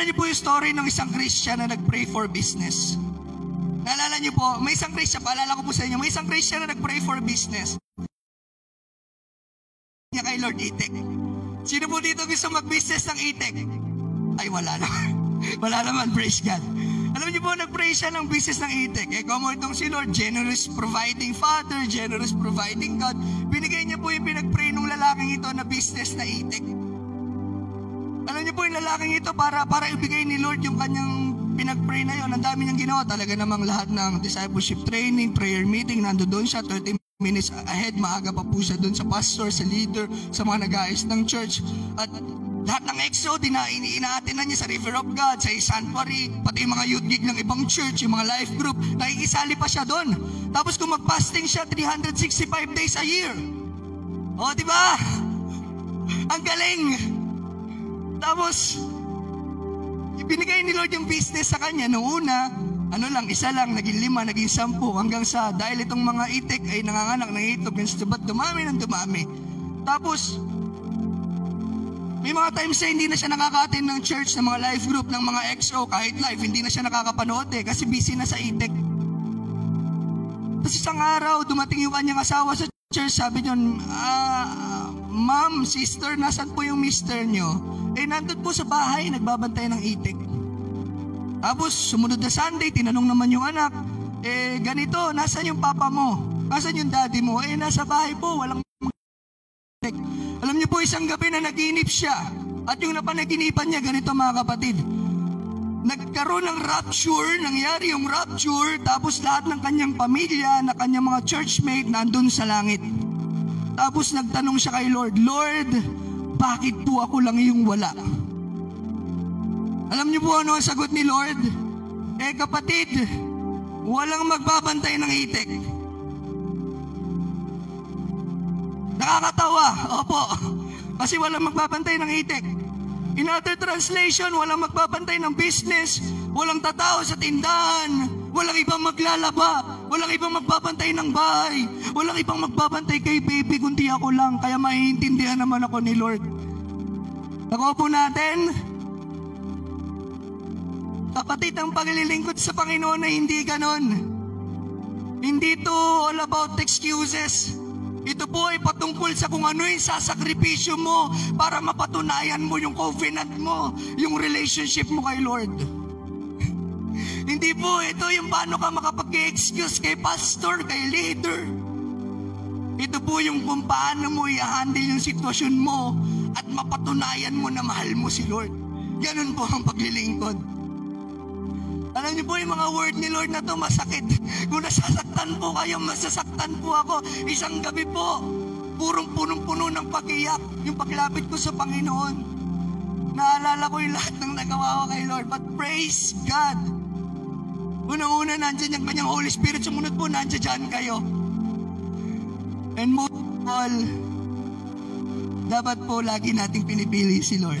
Naalala niyo po yung story ng isang Christian na nag-pray for business. Naalala niyo po, may isang Christian, paalala ko po sa inyo, may isang Christian na nag-pray for business. Niya kay Lord Itek. Sino po dito gusto mag-business ng Itek? Ay, wala naman. Wala naman, praise God. Alam niyo po, nag-pray siya ng business ng Itek. Kamo itong si Lord, generous providing Father, generous providing God. Binigay niya po yung pinag-pray ng lalaking ito na business na Itek. Alam niyo po, yung lalaking ito para ibigay ni Lord yung kanyang pinag-pray na yun. Ang dami niyang ginawa. Talaga namang lahat ng discipleship training, prayer meeting, nandoon siya, 30 minutes ahead, maaga pa po siya doon sa pastor, sa leader, sa mga nag-aayos ng church. At lahat ng EXO, inaatinan niya sa River of God, sa Sanctuary, pati yung mga youth gig ng ibang church, yung mga life group, nakikisali pa siya doon. Tapos kung mag-fasting siya, 365 days a year. O, diba? Ang galing! Tapos, ibinigay ni Lord yung business sa kanya. Noong una, isa lang, naging 5, naging 10, hanggang sa, dahil itong mga Itek ay nanganganak ng itlog, ba't dumami ng dumami. Tapos, may mga times na hindi na siya nakaka-attend ng church, ng mga life group, ng mga XO, kahit live, hindi na siya nakakapanood kasi busy na sa Itek. Tapos isang araw, dumating yung kanyang asawa sa church, sabi niyo, ma'am, sister, nasan po yung mister niyo? Nandun po sa bahay, nagbabantay ng Itek. Tapos, sumunod na Sunday, tinanong naman yung anak, ganito, nasan yung papa mo? Nasan yung daddy mo? Nasa bahay po, walang Itek. Alam niyo po, isang gabi na naginip siya. At yung napanaginipan niya, ganito mga kapatid. Nagkaroon ng rapture, nangyari yung rapture, tapos lahat ng kanyang pamilya, na kanyang mga churchmate, nandun sa langit. Tapos nagtanong siya kay Lord, Lord, bakit po ako lang yung wala? Alam niyo po ano ang sagot ni Lord? Kapatid, walang magbabantay ng Itek. Nakakatawa, opo. Kasi walang magbabantay ng Itek. In other translation, walang magbabantay ng business, walang tatao sa tindahan, walang ibang maglalaba, walang ibang magbabantay ng bahay, walang ibang magbabantay kay baby, kundi ako lang. Kaya maiintindihan naman ako ni Lord. Nakuha po natin, kapatid, ang paglilingkod sa Panginoon na hindi ganon. Hindi to all about excuses. Ito po ay patungkol sa kung ano yung sasakripisyo mo para mapatunayan mo yung covenant mo, yung relationship mo kay Lord. Hindi po ito yung paano ka makapag-excuse kay pastor, kay leader. Ito po yung kung paano mo i-handle yung sitwasyon mo at mapatunayan mo na mahal mo si Lord. Ganun po ang paglilingkod. Alam niyo po yung mga word ni Lord na to masakit. Kung nasasaktan po kayo, masasaktan po ako. Isang gabi po, punong-puno ng pag-iyak. Yung paglapit ko sa Panginoon. Naalala ko yung lahat ng nagawa ko kay Lord. But praise God. Unang-una, nandyan yung kanyang Holy Spirit. Sumunod po, nandyan kayo. And most of all, dapat po lagi nating pinipili si Lord.